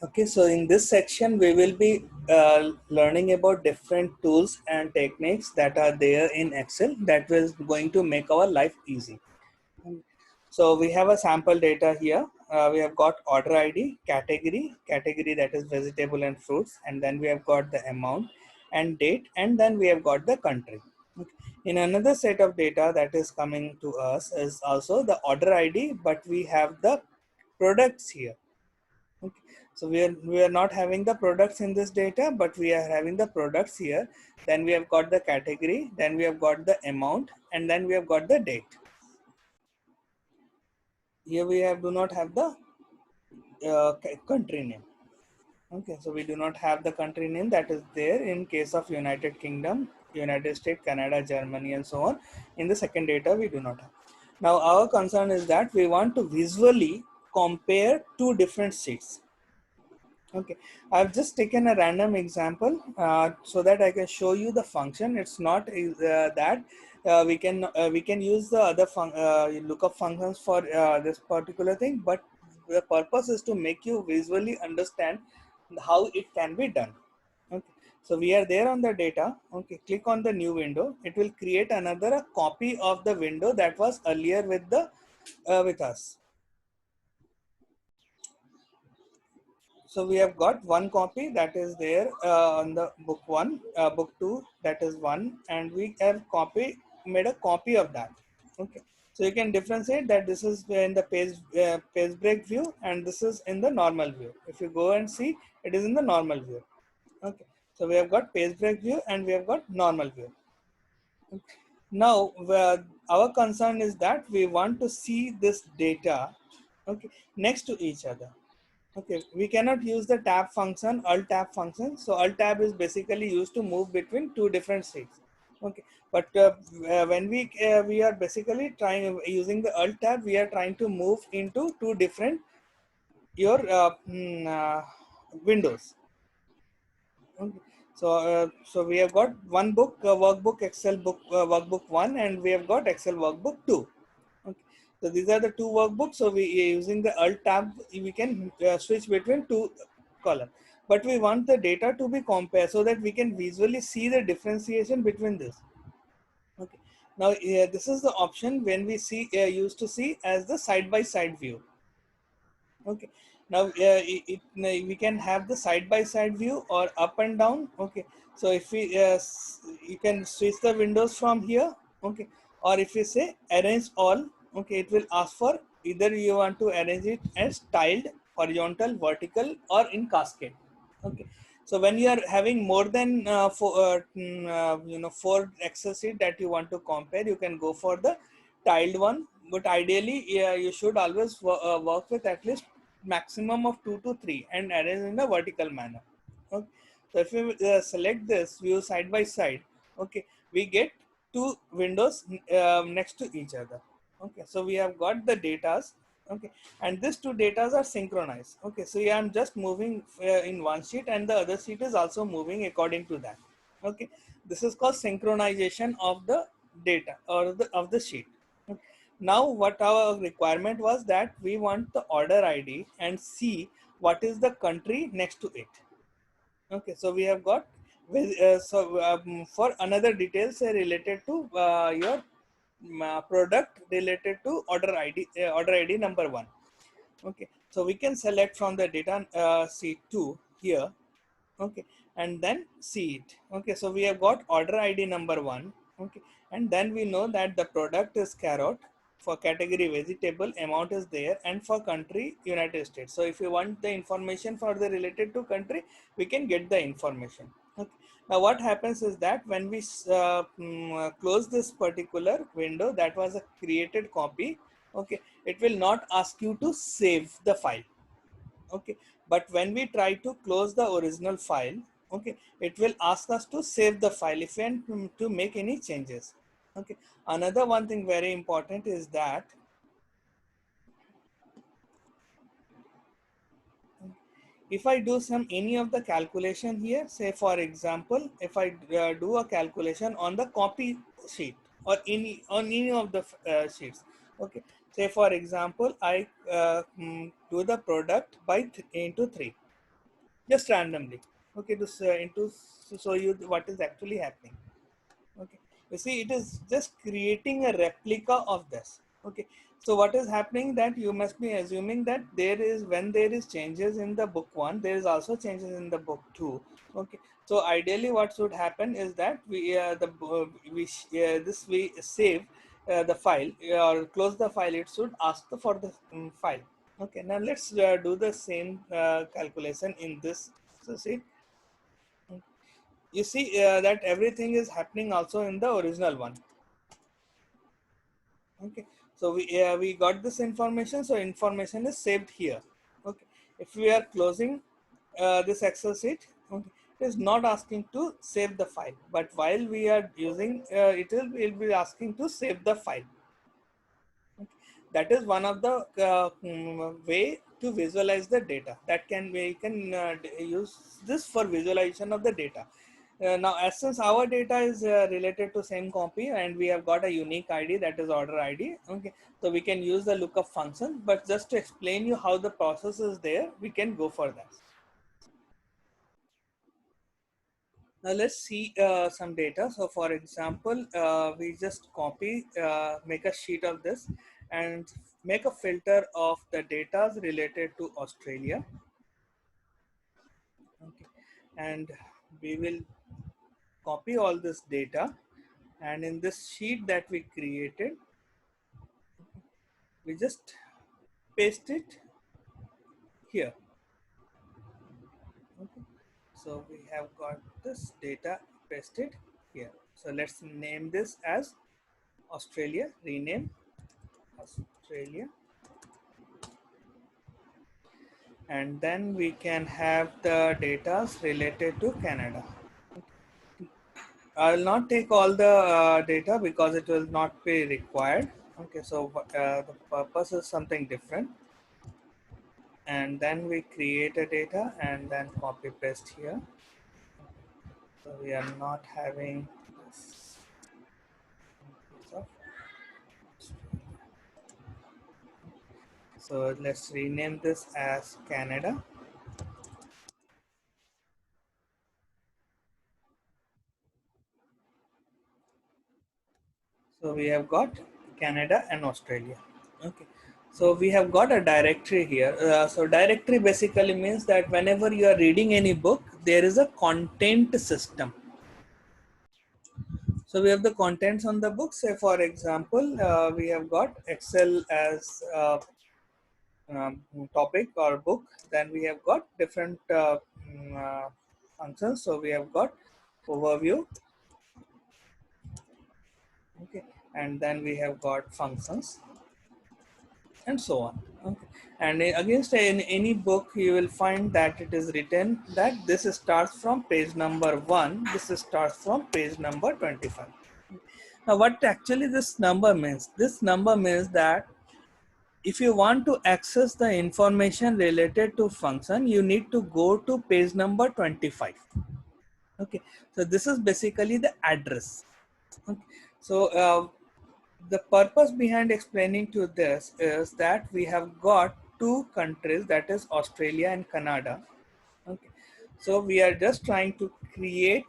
Okay, so in this section, we will be learning about different tools and techniques that are there in Excel that is going to make our life easy. So we have a sample data here. We have got order ID, category that is vegetable and fruits, and then we have got the amount and date, and then we have got the country. Okay. In another set of data that is coming to us is also the order ID, but we have the products here. Okay. So we are not having the products in this data, but we are having the products here. Then we have got the category, then we have got the amount, and then we have got the date. Here we have do not have the country name. Okay, so we do not have the country name that is there in case of United Kingdom, United States, Canada, Germany, and so on. In the second data, we do not have. Now, our concern is that we want to visually compare two different sheets. Okay, I've just taken a random example so that I can show you the function. It's not that we can use the other lookup functions for this particular thing, but the purpose is to make you visually understand how it can be done. Okay, so we are there on the data. Okay, click on the new window. It will create another copy of the window that was earlier with the with us. So we have got one copy that is there on the book one, book two, that is one, and we have made a copy of that. Okay, so you can differentiate that this is in the page break view and this is in the normal view. If you go and see, it is in the normal view. Okay, so we have got page break view and we have got normal view. Okay. Now, our concern is that we want to see this data, okay, next to each other. Okay, we cannot use the tab function, alt tab function. So alt tab is basically used to move between two different sheets. Okay, but when we are basically trying using the alt tab, we are trying to move into two different your windows. Okay. So we have got one book, workbook, Excel book, workbook one, and we have got Excel workbook two. Okay. So these are the two workbooks. So we using the alt tab, we can switch between two columns. But we want the data to be compared so that we can visually see the differentiation between this. Okay. Now this is the option when we see used to see as the side by side view. Okay, now we can have the side by side view or up and down. Okay, so if we you can switch the windows from here. Okay, or if you say arrange all, okay, it will ask for either you want to arrange it as tiled, horizontal, vertical, or in cascade. Okay, so when you are having more than four Excel sheet that you want to compare, you can go for the tiled one. But ideally, you should always work with at least maximum of 2 to 3 and arrange in a vertical manner. Okay, so if you select this view side by side, okay, we get two windows next to each other. Okay, so we have got the datas. Okay, and these two datas are synchronized. Okay, so yeah, I'm just moving in one sheet and the other sheet is also moving according to that. Okay, this is called synchronization of the data or of the sheet. Okay. Now what our requirement was that we want the order ID and see what is the country next to it. Okay, so we have got for another details related to your product related to order ID number one. Okay, so we can select from the data sheet 2 here. Okay, and then see it. Okay, so we have got order ID number one. Okay, and then we know that the product is carrot, for category vegetable, amount is there, and for country United States. So if you want the information for the related to country, we can get the information. Okay, now what happens is that when we close this particular window that was a created copy, okay, it will not ask you to save the file. Okay, but when we try to close the original file, okay, it will ask us to save the file if we want to make any changes. Okay, another one thing very important is that if I do some any of the calculation here, say for example, if I do a calculation on the copy sheet or any of the sheets, okay, say for example I do the product by into 3. just randomly. Okay, to show you what is actually happening. Okay, you see, it is just creating a replica of this. Okay, so what is happening, that you must be assuming that there is, when there is changes in the book one, there is also changes in the book two. Okay, so ideally what should happen is that we save the file, or close the file. It should ask for the file. Okay, now let's do the same calculation in this. So see, you see that everything is happening also in the original one. Okay, so we got this information, so information is saved here. Okay, if we are closing this excel sheet, okay, it is not asking to save the file, but while we are using it will be asking to save the file. Okay. That is one of the way to visualize the data. That can we can use this for visualization of the data. Now, as since our data is related to same copy, and we have got a unique ID, that is order ID. Okay, so we can use the lookup function. But just to explain you how the process is there, we can go for that. Now let's see some data. So for example, we just copy, make a sheet of this, and make a filter of the data related to Australia. Okay. And we will copy all this data, and in this sheet that we created, we just paste it here. Okay. So we have got this data pasted here. So let's name this as Australia, rename Australia. And then we can have the data related to Canada. I will not take all the data because it will not be required. Okay, so the purpose is something different. And then we create a data and then copy paste here. So we are not having this. So let's rename this as Canada. So we have got Canada and Australia. Okay. So we have got a directory here. So directory basically means that whenever you are reading any book, there is a content system. So we have the contents on the book. Say for example, we have got Excel as topic or book. Then we have got different functions. So we have got overview. Okay. And then we have got functions, and so on. Okay. And against any book, you will find that it is written that this starts from page number 1, this starts from page number 25. Now what actually this number means? This number means that if you want to access the information related to function, you need to go to page number 25. Okay, so this is basically the address. Okay. So the purpose behind explaining to this is that we have got two countries, that is Australia and Canada. Okay, so we are just trying to create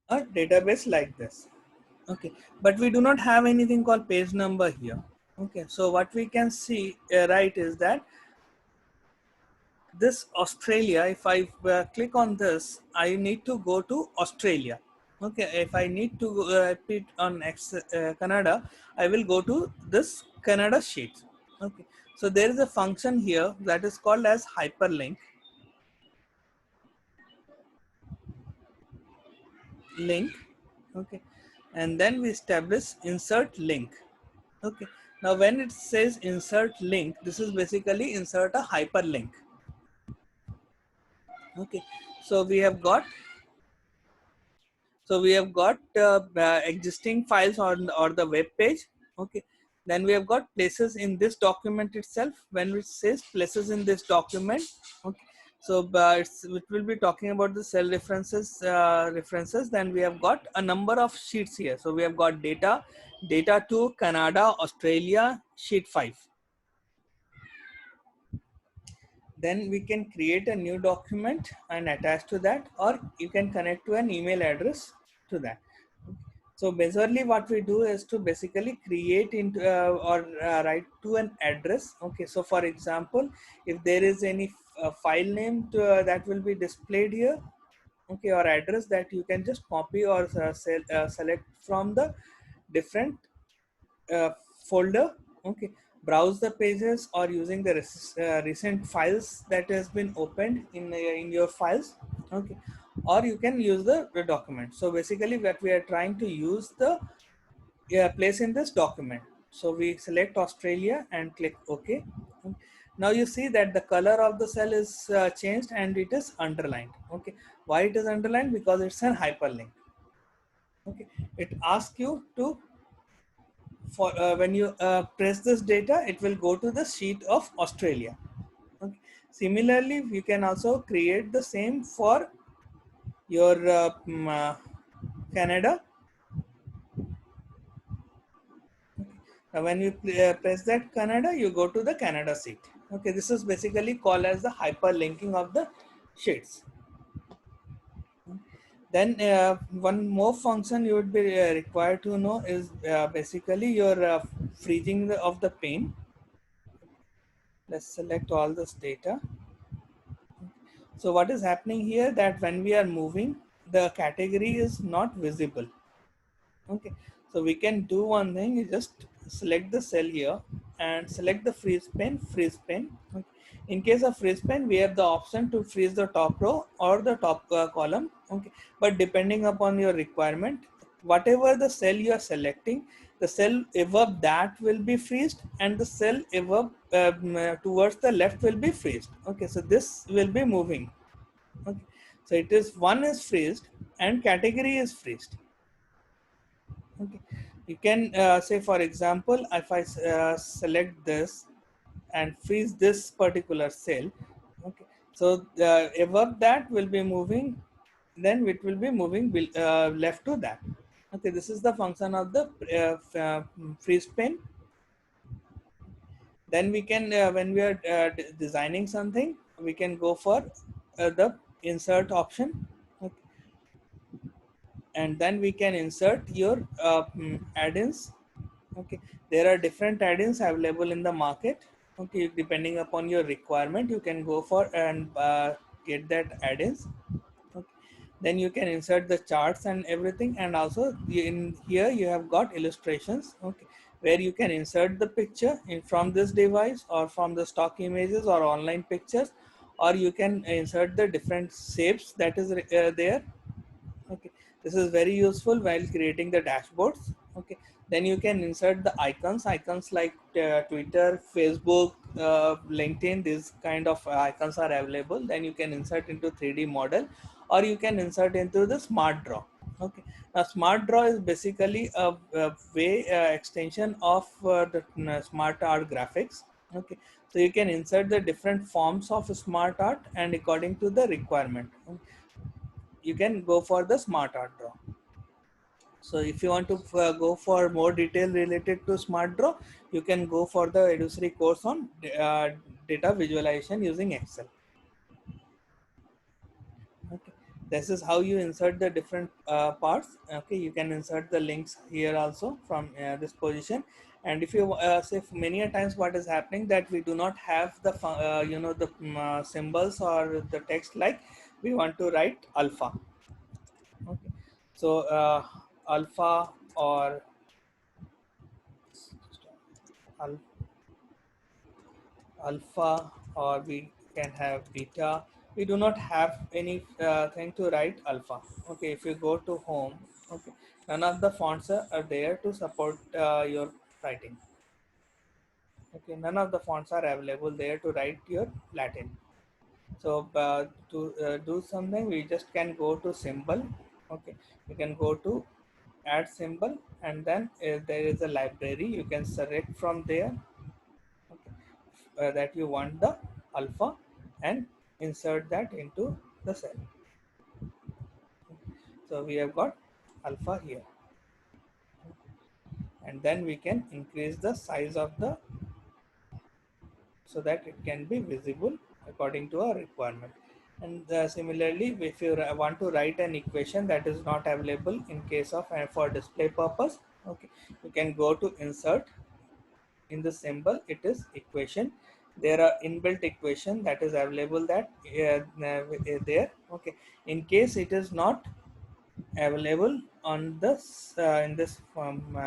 a database like this. Okay, but we do not have anything called page number here. Okay, so what we can see right is that this Australia, if I click on this, I need to go to Australia. Okay, if I need to repeat on Canada, I will go to this Canada sheet. Okay, so there is a function here that is called as hyperlink link. Okay, and then we establish insert link. Okay, now when it says insert link, this is basically insert a hyperlink. Okay, so we have got existing files on or the web page. Okay, then we have got places in this document itself. When it says places in this document, okay, so it will be talking about the cell references. Then we have got a number of sheets here. So we have got data 2, Canada, Australia, sheet 5. Then we can create a new document and attach to that, or you can connect to an email address to that. So basically what we do is to basically create into or write to an address. Okay, so for example, if there is any file name to, that will be displayed here, okay, or address, that you can just copy or select from the different uh, folder. Okay, browse the pages or using the recent files that has been opened in your files. Okay, or you can use the document. So basically what we are trying to use the place in this document. So we select Australia and click OK. Now you see that the color of the cell is changed and it is underlined. Okay, why it is underlined? Because it's an hyperlink. Okay, it asks you to, for when you press this data, it will go to the sheet of Australia. Okay. Similarly, you can also create the same for your Canada. When you press that Canada, you go to the Canada sheet. Okay, this is basically called as the hyperlinking of the sheets. Then one more function you would be required to know is basically your freezing of the pane. Let's select all this data. So what is happening here, that when we are moving, the category is not visible. Okay, so we can do one thing, you just select the cell here and select the freeze pane. Okay. In case of freeze pane, we have the option to freeze the top row or the top column. Okay, but depending upon your requirement, whatever the cell you are selecting, the cell above that will be freezed and the cell above towards the left will be freezed. Okay, so this will be moving. Okay, so it is one is freezed and category is freezed. Okay, you can say, for example, if I select this and freeze this particular cell. Okay, so above that will be moving, then it will be moving left to that. Okay, this is the function of the freeze pane. Then we can when we are designing something, we can go for the insert option. Okay, and then we can insert your add-ins. Okay, there are different add-ins available in the market. Okay, depending upon your requirement, you can go for and get that add-ins. Okay. Then you can insert the charts and everything, and also in here you have got illustrations. Okay, where you can insert the picture in from this device or from the stock images or online pictures, or you can insert the different shapes that is there. Okay, this is very useful while creating the dashboards. Okay, then you can insert the icons like Twitter, Facebook, LinkedIn. These kind of icons are available. Then you can insert into 3D model, or you can insert into the smart draw. Okay, now smart draw is basically a way extension of the smart art graphics. Okay, so you can insert the different forms of smart art and according to the requirement. Okay, you can go for the smart art draw. So if you want to go for more detail related to smart draw, you can go for the Edusri course on data visualization using Excel. Okay, this is how you insert the different parts. Okay, you can insert the links here also from this position. And if you say many a times what is happening, that we do not have the the symbols or the text, like we want to write alpha. Okay, so alpha or al- alpha, or we can have beta. We do not have any thing to write alpha. Okay, if you go to home, okay, none of the fonts are there to support your writing. Okay, none of the fonts are available there to write your Latin. So to do something, we just can go to symbol. Okay, you can go to add symbol, and then there is a library. You can select from there. Okay, that you want the alpha, and insert that into the cell. So we have got alpha here, and then we can increase the size of the, so that it can be visible according to our requirement. And similarly, if you want to write an equation that is not available in case of for display purpose, okay, you can go to insert. In the symbol it is equation. There are inbuilt equation that is available that there. Okay, in case it is not available on this in this form,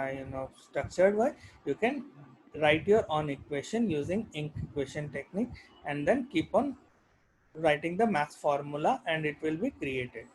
structured way, you can write your own equation using ink equation technique, and then keep on writing the math formula and it will be created.